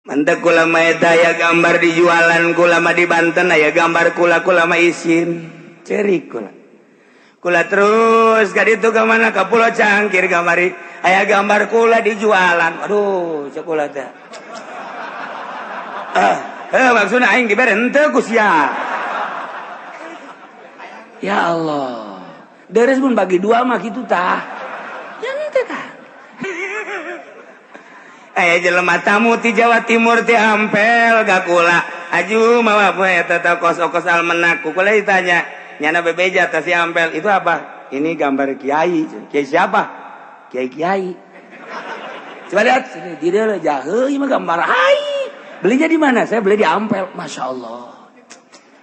Mantap kula mah eta aya gambar dijualan kula mah di Banten aya gambar kula mah isin. Cerik kula. Kula terus ka ditu ka mana ka Pulau Cangkir kamari aya gambar kula dijualan. Aduh, cek kula teh. Maksudna aing dibere henteu ku sia. Ya Allah. Deres pun bagi dua mah kitu tah. Ya henteu tah. Aya jelema tamu ti Jawa Timur ti Ampel gak kula. Aju mawa poe eta kos-kos almenak. Kula ditanya, nyana bebeja teh si Ampel itu apa? Ini gambar kiai. Kiai siapa? Kiai. Coba lihat sini, dia jaheuh ieu mah gambar ai. Belinya di mana? Saya beli di Ampel. Masya Allah.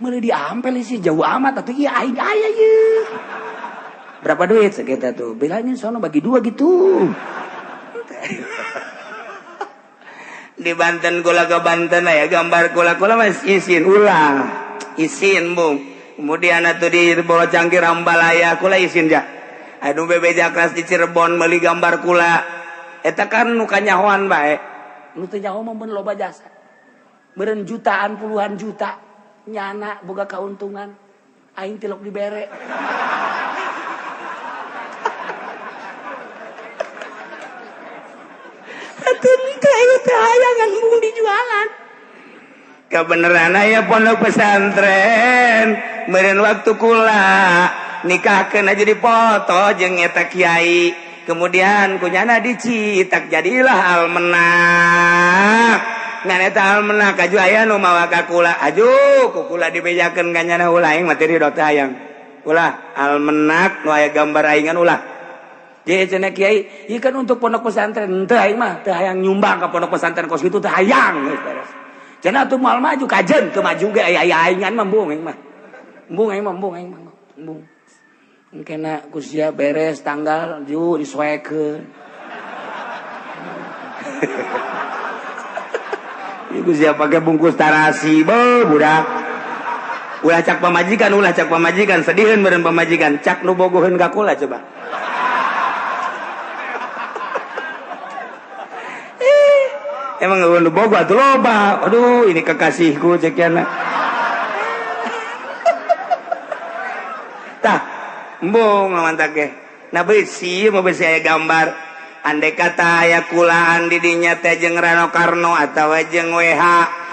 Beli di Ampel sih jauh amat atuh ieu aing aya ieu. Berapa duit sekitar tuh? Bilangnya sono bagi dua gitu. Di Banten kula ke Banten ya gambar kula mas isin ulah isin bung kemudian atuh di Pulau Cangkir Ambalaya kula isin ja aduh bebeja kelas di Cirebon meuli gambar kula eta kan nu kanyahoan bae nu teu nyaho mah loba jasa beureun jutaan puluhan juta nyana boga kauntungan aing tilok dibere. Hayangan embung dijualan. Kebeneran aya pondok pesantren. Meureun waktu kula nikahkeun aja dipoto jeung eta kiai. Kemudian kunyana dicitak jadilah almenak. Ngan eta almenak aju aya nu mawa ka kula. Aju ku kula dibejakeun ka nyana ulah aing materi dot hayang. Ulah almenak nu aya gambar aingan ulah. Jadi cenah kiai, ieu kan untuk pondok pesantren, teu aing mah teu hayang nyumbang ka pondok pesantren kos kitu teu hayang geus beres. Cenah atuh moal maju kajen teu maju ge aya aingan mah embung aing mah. Embung. Engkena kusia beres tanggal ju disoekeun. Ieu kusia pake bungkus tarasi, budak. Ulah cak pamajikan, sediheun meureun pamajikan, cak nu bogoheun ka kula coba. Emang gak boleh bogo atuh loba. Aduh, ini kekasihku cekiana. Tah, embung lamantak ge. Nah beusi aya gambar. Andai kata aya kulaan di dinya teh jeung Rano Karno atawa jeung WH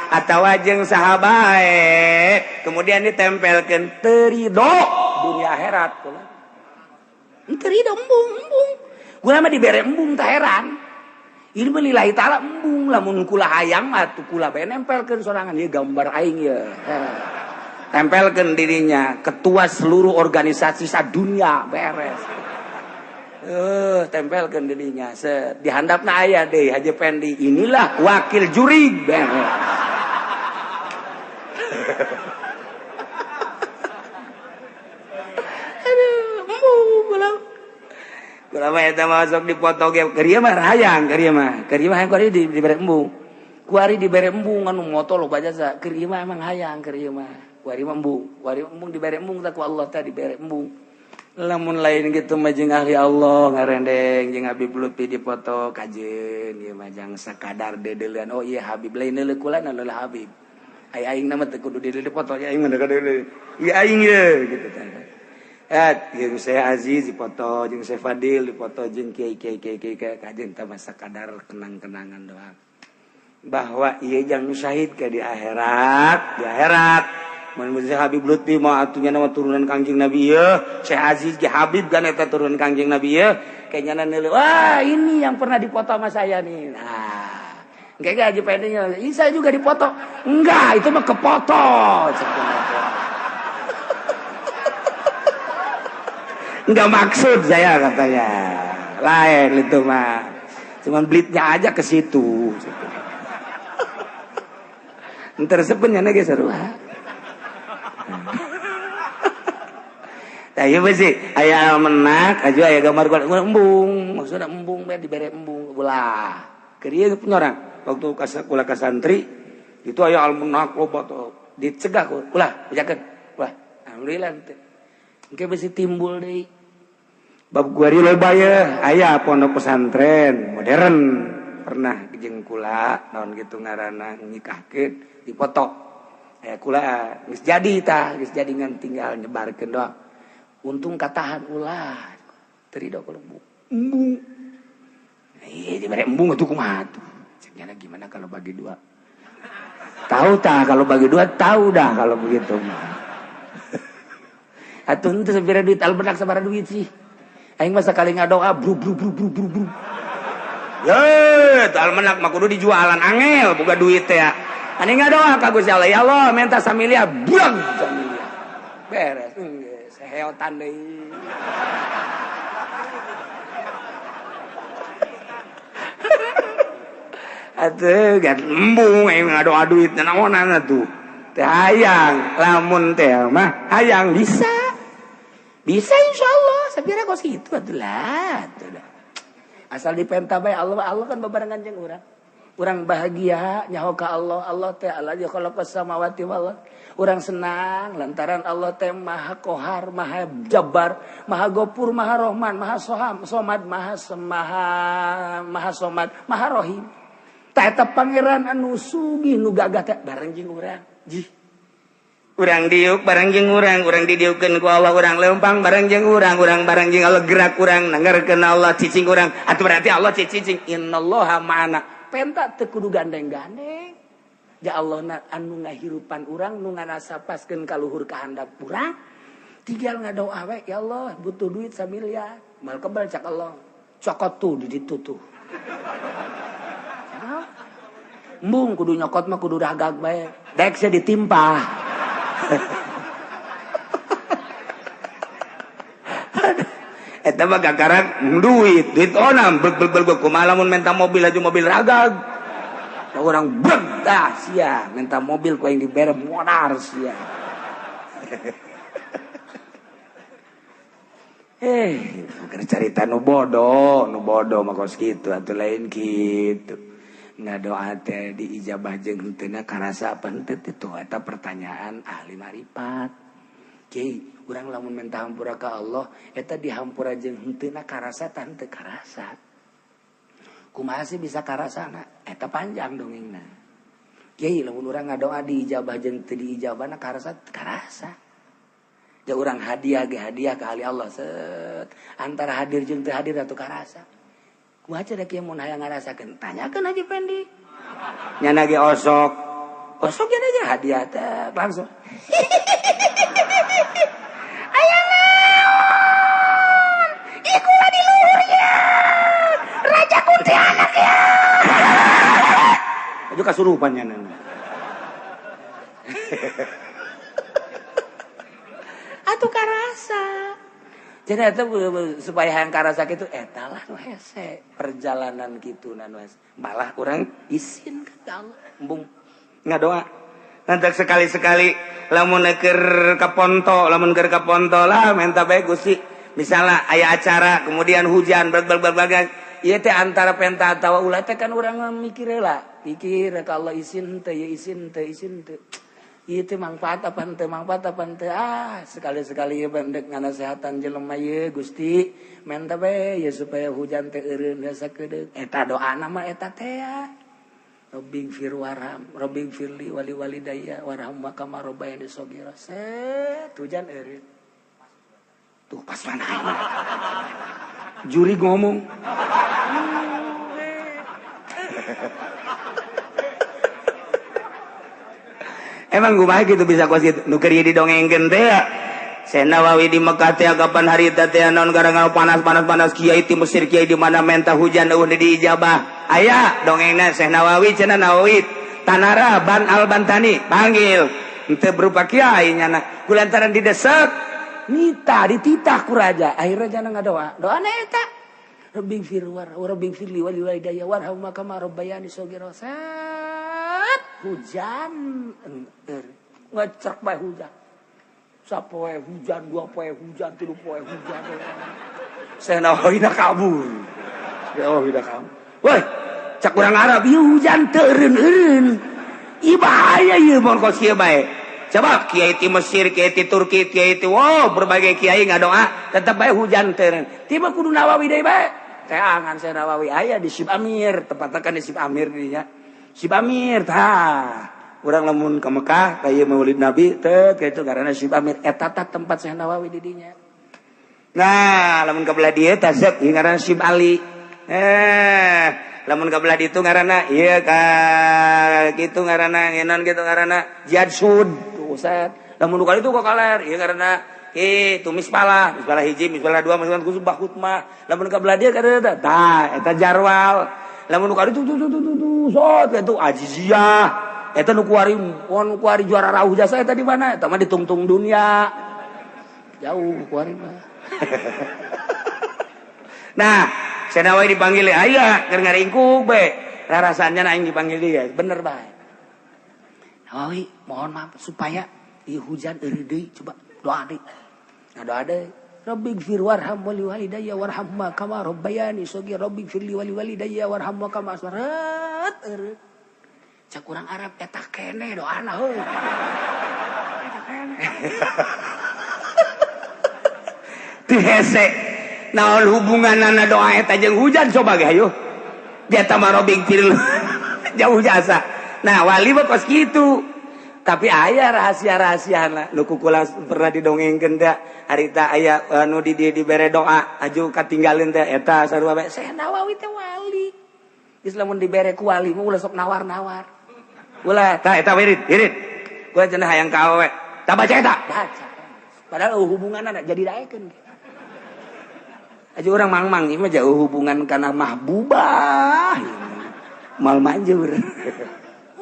atawa jeung saha bae. Kemudian ditempelkeun teu ridho dunia akhirat. Teu ridho embung. Gua mah dibere embung teh heran. Ini lillahi ta'ala embung lamun kula hayang atuh kula bae nempelkeun sorangan ieu gambar aing ieu. Tempelkeun dirinya ketua seluruh organisasi sadunia beres. Tempelkeun dirinya di handapna aya deui Haji Pendi. Inilah wakil juri beres. Aduh, embung ulah. Kula mah eta masuk dipoto ge keur mah hayang keur mah hayang kuari dibere embung. Kuari dibere embung anu moto loba jasa keur mah emang hayang keur mah. Kuari mah embung dibere embung tah ku Allah tah dibere embung. Lamun lain kitu mah jeung ahli Allah ngarendeng jeung Habib Lutfi dipoto kajeun ieu mah jang sakadar dedeulean oh ieu Habib lain deuleu kula na leuleuh Habib. Aing nama teu kudu deuleu dipoto aing mah deuleu. Ieu aing ieu gitu tah. Jeung saya Aziz dipoto, jeung saya Fadil dipoto, jeung kiai kajen teh masa kadar kenang-kenangan doang. Bahwa ieu jang syahid ke di akhirat. Mun Syekh Habib Lutfi mah atunya nama turunan Kangjeng Nabi ieu, Syekh Aziz ge Habib kan eta turunan Kangjeng Nabi ieu, kayaknya neuleuh. Wah, ini yang pernah dipoto sama saya nih. Nah, kayak Haji Pendinya, ini saya juga dipoto. Enggak, itu mah kepoto. Enggak maksud saya katanya. Lain itu mah. Cuman blitnya aja ke situ. Entar sebenarnya ge seru. Tah ieu beusi aya almenak, aju aya gambar embung. Maksudna embung bae dibere embung ulah. Keur ieu penyorang waktu kula ka santri itu aya almenak loba tuh. Dicegah ulah bejakeun. Ulah. Alhamdulillah teh. Engke beusi timbul deui. Bab guari loba ye aya pondok pesantren modern pernah jeung kula naon gitu ngaranna nikahkeun dipoto kula geus jadi tah geus jadi ngan tinggal nyebarkeun doang untung katahan ulah terido kalau embung di bare embung atuh kumaha tuh cenah gimana kalau bagi dua tahu tah kalau bagi dua tahu dah kalau begitu atuh teu sabira duit albenak sabaraha duit sih aing mah sakali ngadoa bru ye teu albenak mah kudu dijualan angel boga duit teh ya ane ngadoa ka Gusti Allah ya Allah minta samilia brang samilia beres seheotan deui atuh gan embung aing ngadoa duit naonan atuh teh hayang lamun teh mah hayang bisa insyaallah sabira kos kitu atuh lah asal dipenta bae Allah kan bebarengan jeung urang bahagia nyaho ka Allah teh Allah dia khalaqas samawati wal urang senang lantaran Allah teh maha qahar maha jabbar maha ghafur maha rahman maha somad maha somad maha rohim tah eta pangeran anu sugih nu gagah teh bareng jeung urang urang diuk bareng jeung urang didieukeun ku Allah urang leumpang bareng jeung urang bareng jeung Allah gerak urang nanggarkeun Allah cicing urang atuh berarti Allah cicing innallaha ma'ana penta teu kudu gandeng-gandeng ja Allah anu ngahirupan urang nu nganasapaskeun ka luhur kahandap urang tinggal ngadoa we ya Allah butuh duit samiliar mal kebal cak Allah cokot tuh di ditu tuh embung kudu nyokot mah kudu dagag bae dek saya ditimpa eta mah gagaran duit onam bel kumaha lamun menta mobil aju mobil ragag orang breg dah sia menta mobil ku yang dibere modar sia bukan carita nu bodoh mah kos kitu atuh lain kitu ngadoa teh diijabah jeung henteu karasa apa henteu itu eta pertanyaan ahli marifat kiai urang lamun minta hampura ka Allah eta dihampura jeung henteu karasa tah henteu karasa kumaha sih bisa karasana eta panjang dongengna kiai lamun urang ngadoa diijabah jeung teu diijabahna karasa ja urang hadiah ka ahli Allah set antara hadir jeung teu hadir atuh karasa kumaha cenah kieu mun hayang ngarasakeun tanyakeun Haji Pendi nyana ge osok nya aja hadiah teh langsung aya naon ikulah di luhurnya raja kuntilanak ya aja kasurupan nyana atuh karasa jadi eta supaya hayang karasa kitu eta lah nu hese perjalanan kitu na malah urang isin ka Allah embung ngadoa nanti sekali-sekali lamun keur ka ponto lah minta bae Gusti misalnya aya acara kemudian hujan berbagai ieu teh antara penta atawa ulah teh kan urang mikir heula pikir ka Allah isin teh isin teh ieu teh manfaat apa henteu sekali-sekali bandek nganasehatan jelema ieu Gusti menta bae ya supaya hujan teh eureun hese kedeuk eta doana mah eta teh Robbing firli wali walidayya warham kama rabbayani shaghira set hujan eureun tuh pas mana juri ngomong emang kumaha gitu bisa kuas gitu nu keur di dongengkeun teh ya Syekh Nawawi di Mekah teh kapan harita teh naon gara-gara panas kiai di Mesir kiai di mana menta hujan eueuh diijabah aya dongengna Syekh Nawawi cenah Nawawi Tanara Ban Al-Bantani panggil henteu berupa kiai nyana kulantaran didesak nita dititah ku raja akhirnya jana ngadoa doana eta Rabbing firli wali walidayya warham kama rabbayani shaghira hujan ngecek bae hujan sapoe hujan dua poe hujan tilu poe hujan Syekh Nawawi kabur woi cak urang Arab ieu hujan teu eureun ieu bahaya ieu mun kos kieu bae coba kiai ti Mesir kiai ti Turki kiai ti berbagai kiai ngadoa tetep bae hujan teu eureun tiba kudu Nawawi deui bae teangan Syekh Nawawi aya di Sib Amir, tepatna kan di Sib Amir dinya. Sib Amir tah. Urang lamun ka Mekah kaya Maulid Nabi teh kitu ngaranna Sib Amir eta tah tempat Syekh Nawawi di dinya. Nah, lamun ka belah dieu tah Syekh ngaranna Sib Ali. Lamun ka belah ditu ngaranna ieu ka kitu ngaranna ngenon kitu ngaranna Jihad Sud. Ustaz. Lamun nu kali itu kok kaler ieu ngaranna itu misbalah hiji, misbalah dua, misbalah khusus bahutmah. Lamun ka belah dieu kada tah eta Jarwal. Lamun nu kali itu sot itu Aziziyah. Eta nu kuari juara rauh jasa eta di mana? Eta mah di Tungtung Dunia. Jauh kuari mah. Nah, Syekh Nawawi dipanggil aya keur ngaringkuk be. Rarasannya aing dipanggil dia. Bener bae. Nawawi, mohon maaf supaya ieu hujan eureun deui coba doa deui. Nah, doa deui. Rabbighfir warham wali walidayya warhamma kama rabbayani shaghir. Rabbighfir li wali walidayya warhamma kama aswarat eureun. Cak urang Arab eta kene doana heuh. Eta kene. Ti hese. Naon hubunganana doa eta jeung hujan coba ge hayu. Dia tah Rabbighfir jauh jasa. Nah, wali mah kos kitu. Tapi aya rahasia-rahasiana nu kukula pernah didongengkeun teh harita aya anu dibere doa aju katinggalin teh eta sarua bae Syekh Nawawi teh wali. Geus lamun dibere ku wali mah ulah sok nawar-nawar. Ulah tah eta wirid. Gua cenah hayang ka awewe. Tah baca eta. Baca. Padahal hubunganna jadi daekeun. Aja urang mangmang ieu mah jauh hubungan kana mahbubah. Mal manjur.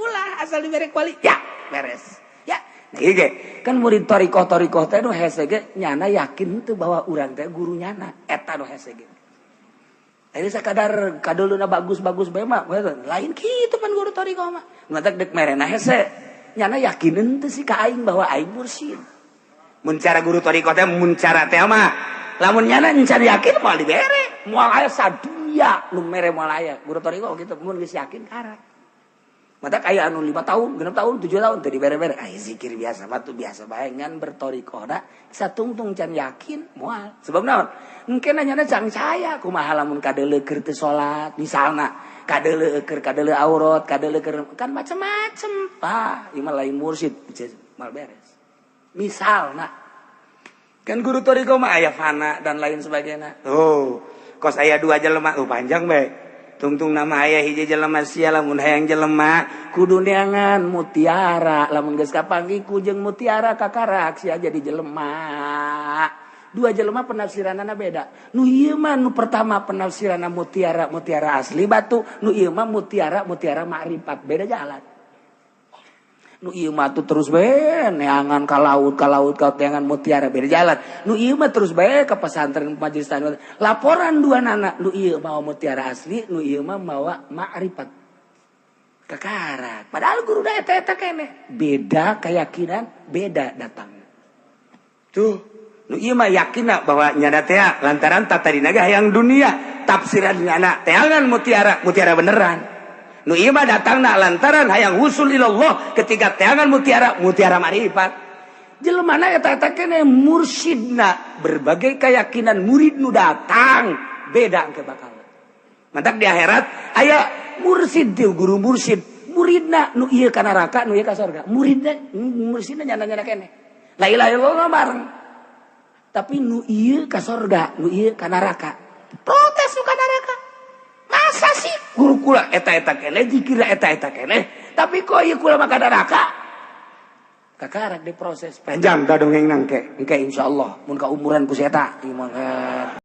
Ulah asal dibere ku wali. Ya. Beres. Ya. Nah, ieu kan murid thariqah teh nu hese ge nyana yakin teu bahwa urang teh guru nyana. Eta nu hese ge. Ari sakadar kadeuluna bagus-bagus bae mah lain kitu pan guru thariqah mah. Ngatak dek merena hese. Nyana yakinin teu si ka aing bahwa aing mursyid. Mun cara guru thariqah teh mun cara teh mah lamun nyana encan yakin moal dibere. Moal aya sadunya nu mere moal aya. Guru thariqah kitu mun geus yakin karak. Mata kayak anu 5 tahun, 6 tahun, 7 tahun tadi bere-bere. Zikir biasa, batu biasa bae ngan bertorikoh da. Satungtung can yakin moal. Sebab naon? Engke nanyana can caya kumaha lamun kadeuleu keur teu salat misalna. Kadeuleu keur kadeuleu aurat, kadeuleu keur kan macam-macam. Ieu mah lain mursyid, mal beres. Misalna kan guru torikoh mah aya fana dan lain sebagainya. Kos aya 2 jelema, panjang bae. Tungtung nama aya hiji jelema sia lamun hayang jelema kudu neangan mutiara lamun geus kapanggih ku jeung mutiara kakarak sia jadi jelema. 2 jelema penafsiranana beda. Nu ieu mah nu pertama penafsiranna mutiara asli batu, nu ieu mah mutiara ma'rifat beda jalan. Nu ieu mah terus bae neangan ka laut ka teangan mutiara beda jalan. Nu ieu mah terus bae ka pesantren majelis taklim. Laporan 2 nana, nu ieu mah mutiara asli, nu ieu mah mawa ma'rifat. Kakarak. Padahal guru da eta keneh. Beda keyakinan, beda datang. Tuh, nu ieu mah yakinna bahwa nyana teh lantaran tatadina ge hayang dunia, tafsiran nyana teangan mutiara beneran. Nu ieu mah datangna lantaran hayang husul ilallah ketika teangan mutiara ma'rifat. Jelemana eta keneh mursyidna berbagai keyakinan murid nu datang beda engke bakal. Mantak di akhirat aya mursyid teh guru mursyid, muridna nu ieu ka neraka nu ieu ka surga. Mursyidna nyana-nyana keneh. La ilaha illallah bareng. Tapi nu ieu ka surga, nu ieu ka neraka. Protes nu ka neraka. Masa sih guru kula eta keneh dikira eta keneh tapi kok ieu kula mah ka neraka kakarak diproses panjang da dongeng nangke engke insyaallah mun ka umuran ku eta ieu mah